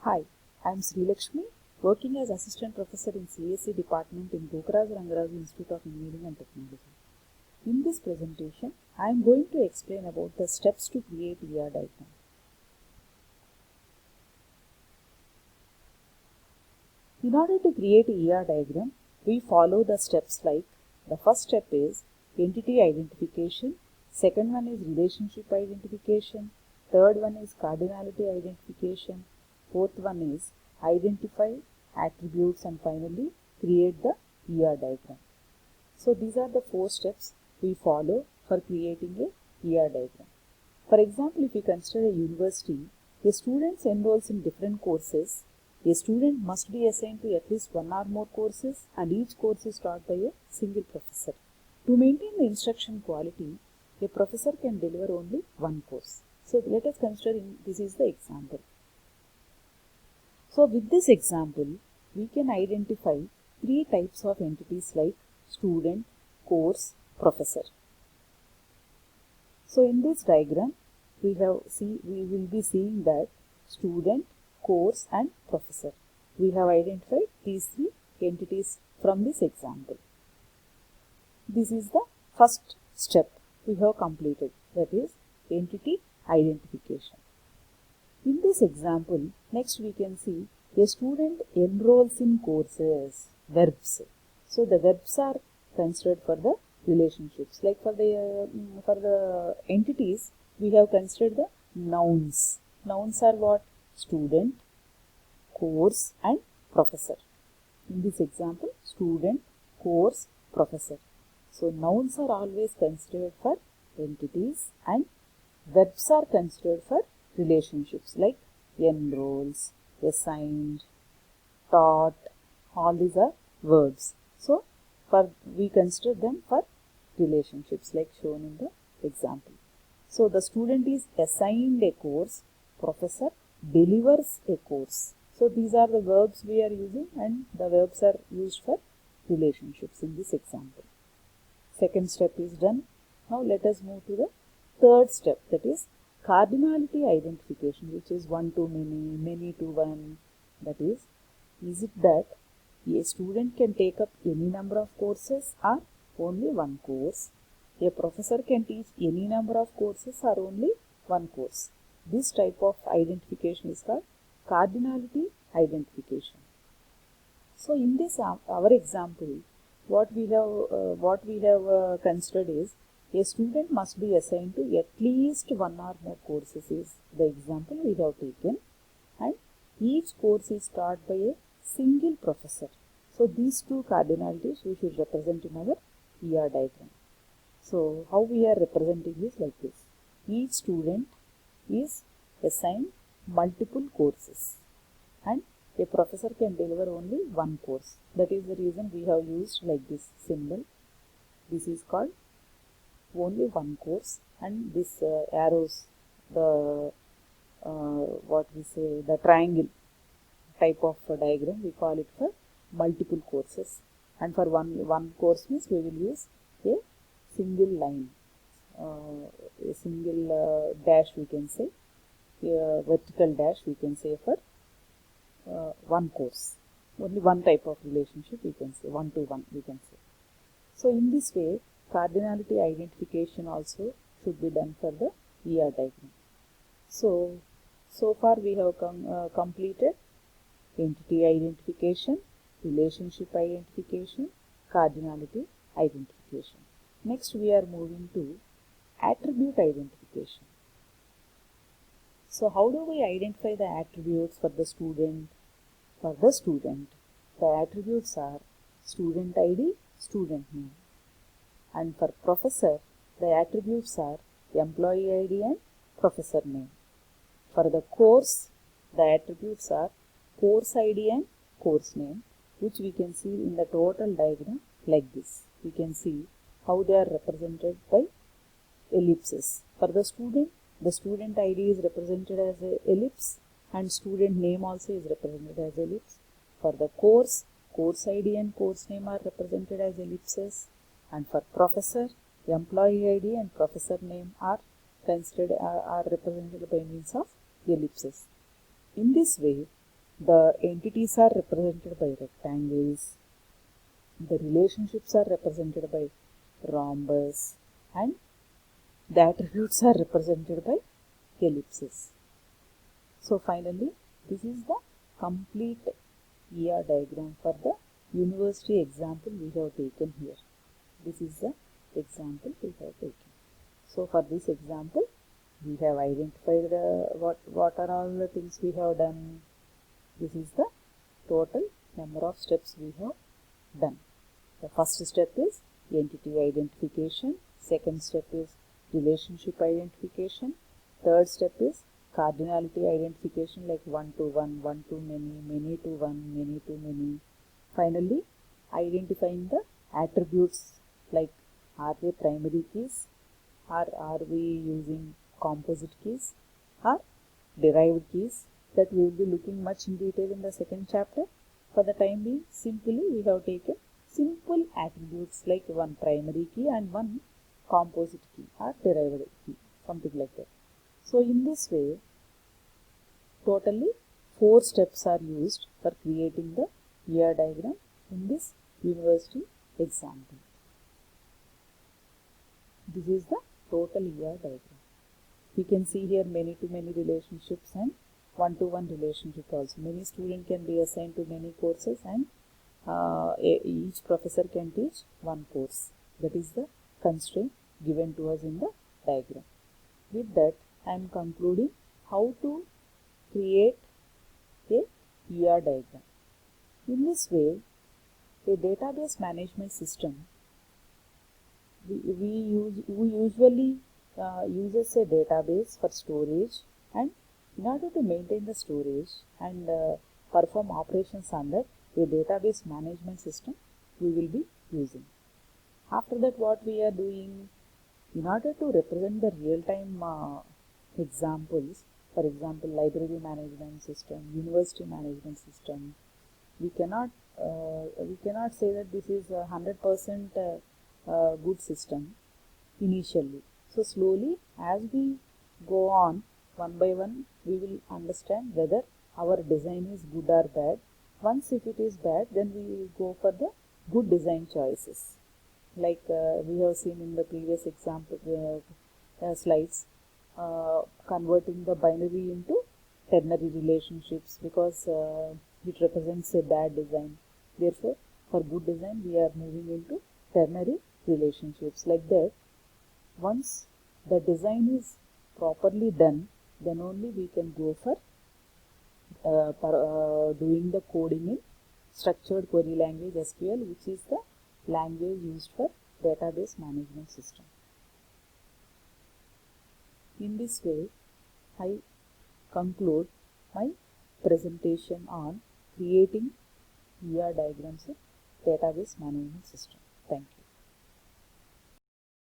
Hi, I am Sri Lakshmi, working as Assistant Professor in CSE Department in Gokraj Rangarazu Institute of Engineering and Technology. In this presentation, I am going to explain about the steps to create ER diagram. In order to create a ER diagram, we follow the steps like the first step is entity identification, second one is relationship identification, third one is cardinality identification, fourth one is identify attributes, and finally create the ER diagram. So these are the 4 steps we follow for creating a ER diagram. For example, if we consider a university, a student enrolls in different courses. A student must be assigned to at least 1 or more courses, and each course is taught by a single professor. To maintain the instruction quality, a professor can deliver only 1 course. So let us consider this is the example. So with this example, we can identify 3 types of entities like student, course, professor. So in this diagram, we will be seeing that student, course and professor. We have identified these 3 entities from this example. This is the first step we have completed, that is entity identification. In this example, next we can see a student enrolls in courses, verbs. So the verbs are considered for the relationships. Like for the entities, we have considered the nouns. Nouns are what? Student, course and professor. In this example, student, course, professor. So nouns are always considered for entities and verbs are considered for relationships like enrolls, assigned, taught, all these are verbs. So we consider them for relationships like shown in the example. So the student is assigned a course, professor delivers a course. So these are the verbs we are using, and the verbs are used for relationships in this example. Second step is done. Now let us move to the third step, that is cardinality identification, which is 1 to many, many to 1. That is it that a student can take up any number of courses or only 1 course? A professor can teach any number of courses or only 1 course? This type of identification is called cardinality identification. So in this our example, what we have considered is a student must be assigned to at least 1 or more courses is the example we have taken, and each course is taught by a single professor. So these 2 cardinalities we should represent in our ER diagram. So how we are representing is like this. Each student is assigned multiple courses and a professor can deliver only 1 course. That is the reason we have used like this symbol. This is called only 1 course, and this arrows, the the triangle type of diagram, we call it for multiple courses. And for one course means we will use a single line, a single dash we can say, a vertical dash we can say for 1 course. Only 1 type of relationship we can say, 1 to 1 we can say. So in this way, cardinality identification also should be done for the ER diagram. So far we have completed entity identification, relationship identification, cardinality identification. Next we are moving to attribute identification. So how do we identify the attributes for the student? For the student, the attributes are student ID, student name. And for professor, the attributes are employee ID and professor name. For the course, the attributes are course ID and course name, which we can see in the total diagram like this. We can see how they are represented by ellipses. For the student ID is represented as an ellipse and student name also is represented as ellipse. For the course ID and course name are represented as ellipses. And for professor, employee ID and professor name are represented by means of ellipses. In this way, The entities are represented by rectangles, the relationships are represented by rhombus, and the attributes are represented by ellipses. So finally, this is the complete ER diagram for the university example we have taken here. This is the example we have taken. So for this example, we have identified what are all the things we have done. This is the total number of steps we have done. The first step is entity identification. Second step is relationship identification. Third step is cardinality identification, like one to one, one to many, many to one, many to many. Finally, identifying the attributes, like are they primary keys, or are we using composite keys, or derived keys, that we will be looking much in detail in the second chapter. For the time being, simply we have taken simple attributes like one primary key and one composite key or derived key, something like that. So in this way, totally 4 steps are used for creating the ER diagram in this university example. This is the total ER diagram. We can see here many to many relationships and one to one relationship also. Many students can be assigned to many courses, and each professor can teach one course. That is the constraint given to us in the diagram. With that, I am concluding how to create a ER diagram. In this way, a database management system, we usually uses a database for storage, and in order to maintain the storage and perform operations on that, a database management system we will be using. After that, what we are doing, in order to represent the real-time examples, for example, library management system, university management system, we cannot say that this is a 100% good system initially. So slowly, as we go on, one by one, we will understand whether our design is good or bad. Once if it is bad, then we will go for the good design choices. Like we have seen in the previous example slides, converting the binary into ternary relationships, because it represents a bad design. Therefore, for good design, we are moving into ternary relationships. Like that, once the design is properly done, then only we can go for doing the coding in structured query language SQL, which is the language used for database management system. In this way, I conclude my presentation on creating ER diagrams in database management system. Thank you.